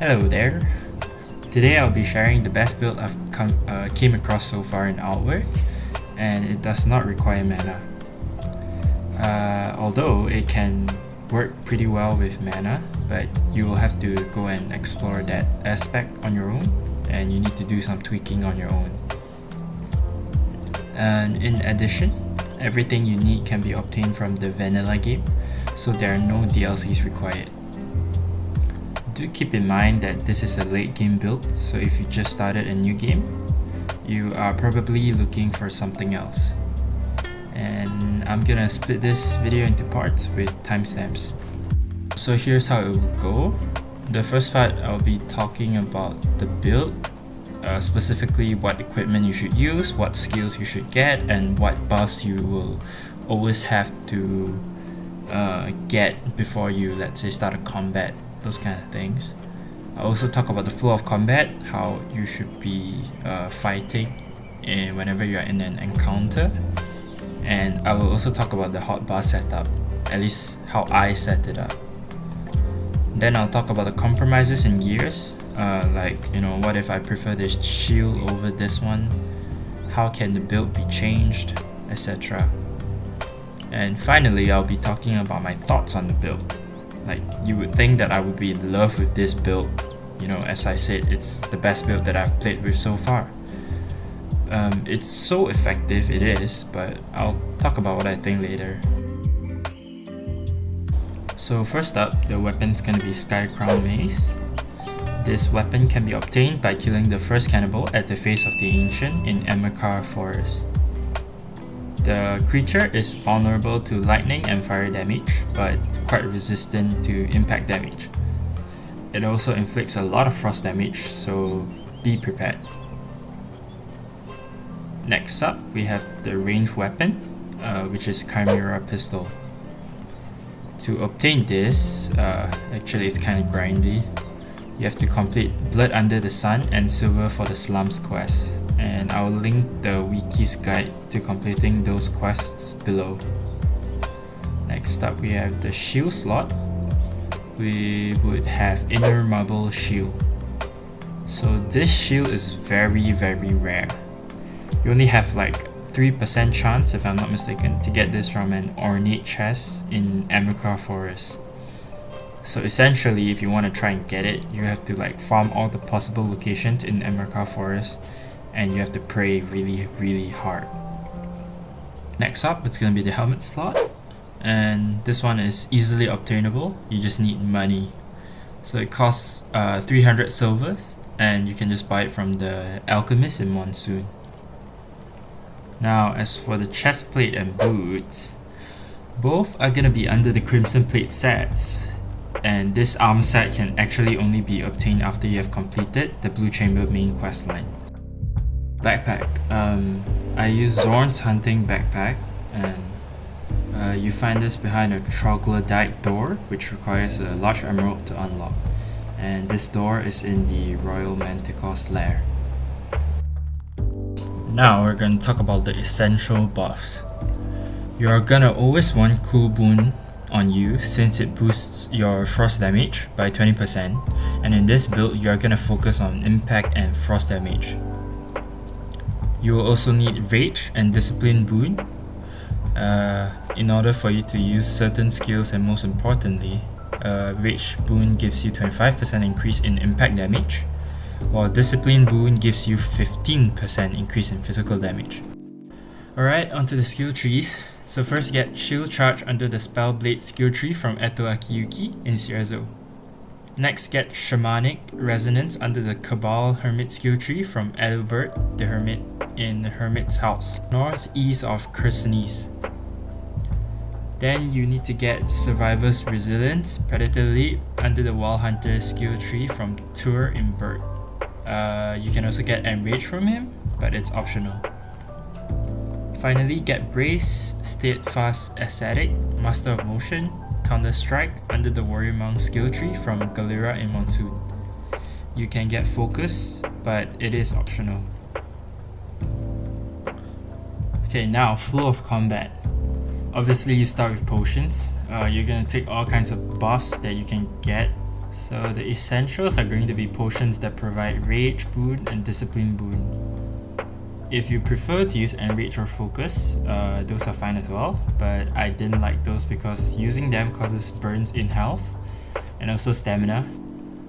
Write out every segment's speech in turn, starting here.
Hello there. Today I'll be sharing the best build I've came across so far in Outward, and it does not require mana. Although it can work pretty well with mana, but you will have to go and explore that aspect on your own, and you need to do some tweaking on your own. And in addition, everything you need can be obtained from the vanilla game, so there are no DLCs required. Do keep in mind that this is a late game build, so if you just started a new game, you are probably looking for something else. And I'm gonna split this video into parts with timestamps. So here's how it will go. The first part, I'll be talking about the build, specifically what equipment you should use, what skills you should get, and what buffs you will always have to get before you, let's say, start a combat, those kind of things. I'll also talk about the flow of combat, how you should be fighting whenever you are in an encounter. And I will also talk about the hotbar setup, at least how I set it up. Then I'll talk about the compromises in gears, like, what if I prefer this shield over this one? How can the build be changed, etc. And finally, I'll be talking about my thoughts on the build. Like, you would think that I would be in love with this build. As I said, it's the best build that I've played with so far. It's so effective, it is, but I'll talk about what I think later. So first up, the weapon's gonna be Sky Crown Mace. This weapon can be obtained by killing the first cannibal at the face of the Ancient in Emerkar Forest. The creature is vulnerable to lightning and fire damage, but quite resistant to impact damage. It also inflicts a lot of frost damage, so be prepared. Next up, we have the ranged weapon, which is Chimera Pistol. To obtain this, actually it's kind of grindy. You have to complete Blood Under the Sun and Silver for the Slums quest, and I'll link the wiki's guide to completing those quests below. Next up, we have the shield slot. We would have Inner Marble Shield. So this shield is very rare. You only have like 3% chance, if I'm not mistaken, to get this from an ornate chest in Emerkar Forest. So essentially, if you want to try and get it, you have to farm all the possible locations in Emerkar Forest, and you have to pray really hard. Next up, it's going to be the helmet slot, and this one is easily obtainable. You just need money. So it costs 300 silvers, and you can just buy it from the alchemist in Monsoon. Now, as for the chest plate and boots, both are gonna be under the Crimson Plate sets, and this arm set can actually only be obtained after you have completed the Blue Chamber main questline. Backpack. I use Zorn's hunting backpack, and you find this behind a troglodyte door, which requires a large emerald to unlock, and this door is in the Royal Manticore's lair. Now we're going to talk about the essential buffs. You are gonna always want Cool Boon on you since it boosts your frost damage by 20%, and in this build you are gonna focus on impact and frost damage. You will also need Rage and Discipline Boon in order for you to use certain skills, and most importantly, Rage Boon gives you 25% increase in impact damage, while Discipline Boon gives you 15% increase in physical damage. Alright, onto the skill trees. So first get Shield Charge under the Spellblade skill tree from Eto Akiyuki in Cierzo. Next, get Shamanic Resonance under the Cabal Hermit skill tree from Adelbert the Hermit in Hermit's House, northeast of Kersenes. Then you need to get Survivor's Resilience, Predator Leap under the Wild Hunter skill tree from Tour in Bird. You can also get Enrage from him, but it's optional. Finally, get Brace, Steadfast Ascetic, Master of Motion, Counter Strike under the Warrior Monk skill tree from Galera in Monsoon. You can get Focus, but it is optional. Okay, now flow of combat. Obviously, you start with potions. You're gonna take all kinds of buffs that you can get So the essentials are going to be potions that provide Rage boon and Discipline boon. If you prefer to use Enrage or Focus, those are fine as well, but I didn't like those because using them causes burns in health and also stamina,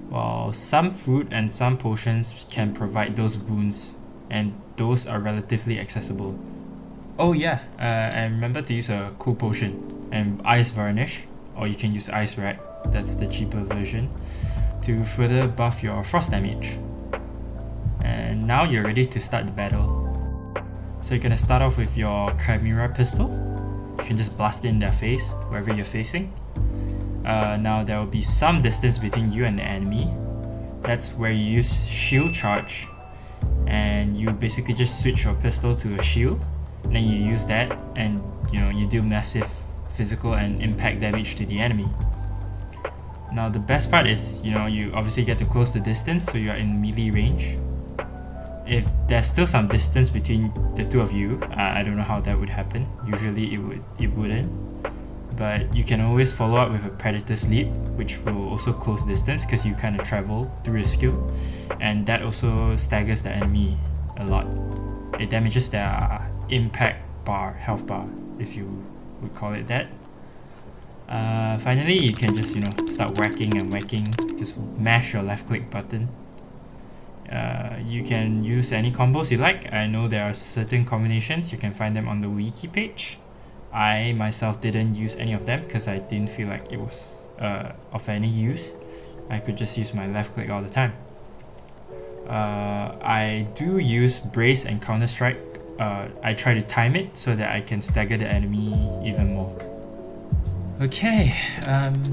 while some fruit and some potions can provide those boons, and those are relatively accessible. Oh yeah, and remember to use a cool potion and Ice Varnish, or you can use Ice Rack, that's the cheaper version, to further buff your frost damage. And now you're ready to start the battle. So you're gonna start off with your Chimera pistol. You can just blast it in their face, wherever you're facing. Now there will be some distance between you and the enemy. That's where you use shield charge, and you basically just switch your pistol to a shield, and then you use that, and you deal massive physical and impact damage to the enemy. Now the best part is, you obviously get to close the distance, so you're in melee range. If there's still some distance between the two of you, I don't know how that would happen. Usually it wouldn't. But you can always follow up with a Predator's Leap, which will also close distance because you kind of travel through a skill, and that also staggers the enemy a lot. It damages their impact bar, health bar, if you would call it that. Finally, you can just start whacking and whacking. Just mash your left click button. You can use any combos you like. I know there are certain combinations, you can find them on the wiki page. I myself didn't use any of them because I didn't feel like it was of any use. I could just use my left click all the time. I do use Brace and Counter Strike. I try to time it so that I can stagger the enemy even more. Okay,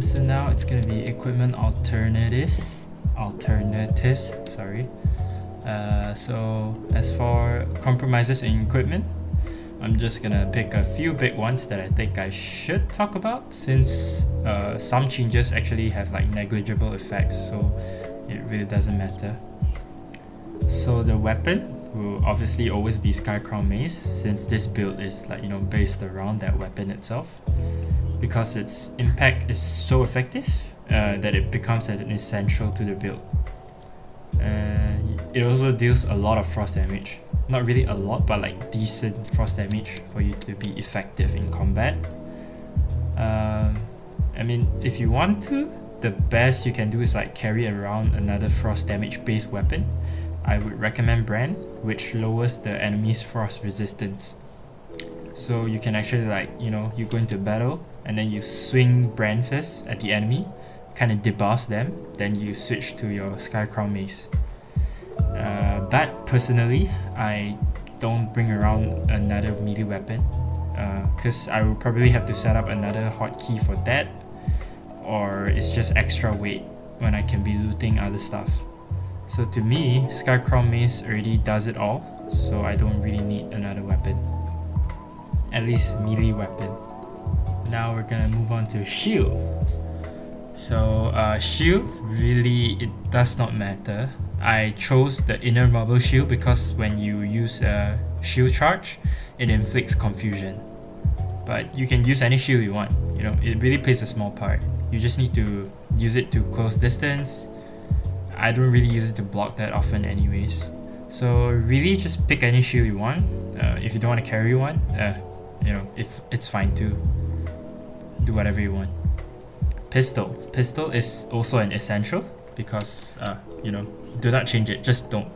so now it's gonna be equipment alternatives, sorry. So as for compromises in equipment, I'm just gonna pick a few big ones that I think I should talk about, since some changes actually have like negligible effects, so it really doesn't matter. So the weapon will obviously always be Skycrown Mace, since this build is like based around that weapon itself, because its impact is so effective that it becomes an essential to the build. It also deals a lot of frost damage. Not really a lot, but like decent frost damage for you to be effective in combat. I mean, if you want to, the best you can do is like carry around another frost damage based weapon. I would recommend Brand, which lowers the enemy's frost resistance. So you can actually you go into battle and then you swing Brand Fist at the enemy, kind of debuffs them, then you switch to your Skycrown Mace. But personally, I don't bring around another melee weapon because I will probably have to set up another hotkey for that, or it's just extra weight when I can be looting other stuff. So to me, Skycrown Mace already does it all, so I don't really need another weapon. At least melee weapon. Now we're gonna move on to shield. So shield, really it does not matter. I chose the inner marble shield because when you use a shield charge, it inflicts confusion. But you can use any shield you want, it really plays a small part. You just need to use it to close distance. I don't really use it to block that often anyways. So really just pick any shield you want. If you don't want to carry one, if it's fine too. Do whatever you want. Pistol is also an essential because do not change it, just don't.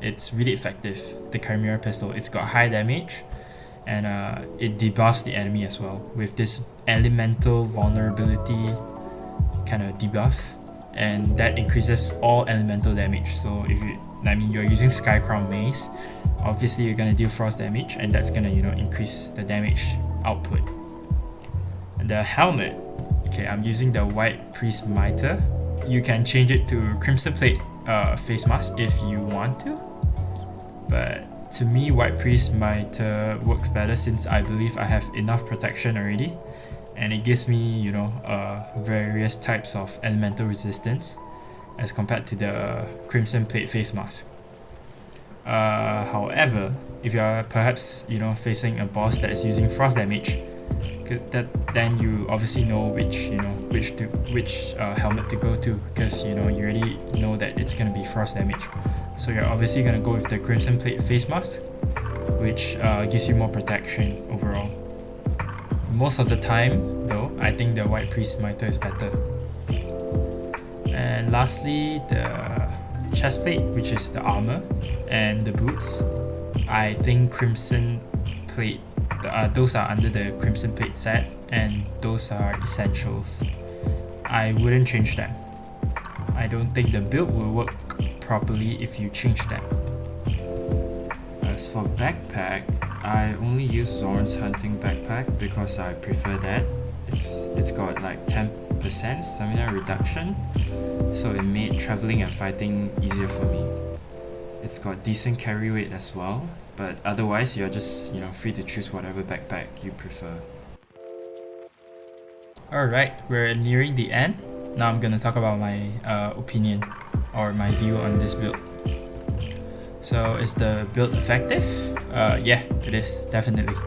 It's really effective, the Chimera pistol. It's got high damage and it debuffs the enemy as well with this elemental vulnerability kind of debuff, and that increases all elemental damage. So if you're using Skycrown Mace, obviously you're gonna deal frost damage, and that's gonna increase the damage output. And the helmet, okay, I'm using the White Priest Mitre. You can change it to Crimson Plate face mask if you want to, but to me White Priest Mitre works better since I believe I have enough protection already, and it gives me various types of elemental resistance as compared to the Crimson Plate face mask. However, if you are perhaps facing a boss that is using frost damage, then you obviously know which helmet to go to, because you already know that it's gonna be frost damage. So you're obviously gonna go with the Crimson Plate face mask, which gives you more protection overall. Most of the time though, I think the White Priest Mitre is better. And lastly, the chest plate, which is the armor, and the boots, I think Crimson Plate, those are under the Crimson Plate set, and those are essentials. I wouldn't change them. I don't think the build will work properly if you change them. As for backpack, I only use Zorn's hunting backpack because I prefer that. It's got like 10% stamina reduction, so it made traveling and fighting easier for me. It's got decent carry weight as well, but otherwise you're just free to choose whatever backpack you prefer. Alright, we're nearing the end. Now I'm gonna talk about my opinion or my view on this build. So is the build effective? Yeah, it is, definitely.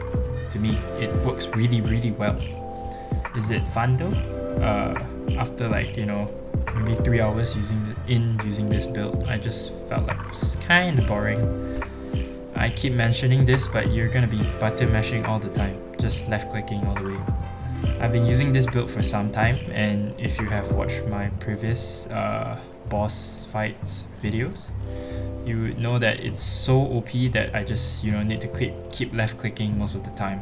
To me, it works really, really well. Is it fun though? After like, maybe 3 hours using this build, I just felt like it was kind of boring. I keep mentioning this, but you're gonna be button mashing all the time, just left clicking all the way. I've been using this build for some time, and if you have watched my previous boss fights videos, you would know that it's so OP that I just need to keep left clicking most of the time.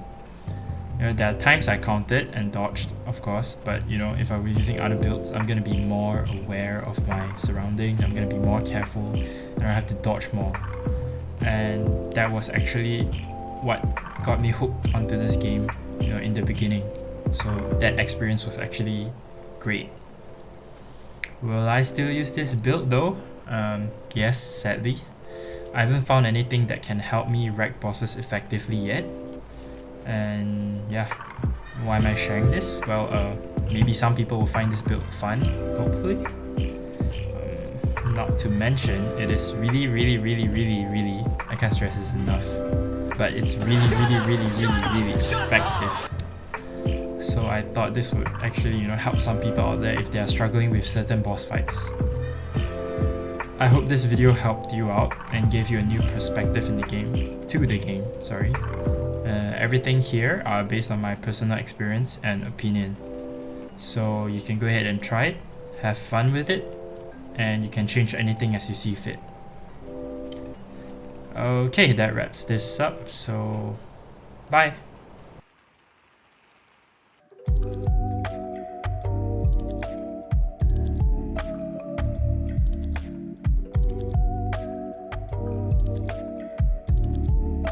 There are times I countered and dodged, of course, but if I was using other builds, I'm gonna be more aware of my surroundings, I'm gonna be more careful, and I have to dodge more. And that was actually what got me hooked onto this game, in the beginning. So that experience was actually great. Will I still use this build though? Yes, sadly. I haven't found anything that can help me wreck bosses effectively yet. And yeah, why am I sharing this? Well, maybe some people will find this build fun, hopefully. Not to mention, it is really, I can't stress this enough, but it's really effective. So I thought this would actually help some people out there if they are struggling with certain boss fights. I hope this video helped you out and gave you a new perspective to the game, sorry. Everything here are based on my personal experience and opinion. So you can go ahead and try it, have fun with it, and you can change anything as you see fit. Okay, that wraps this up, so bye!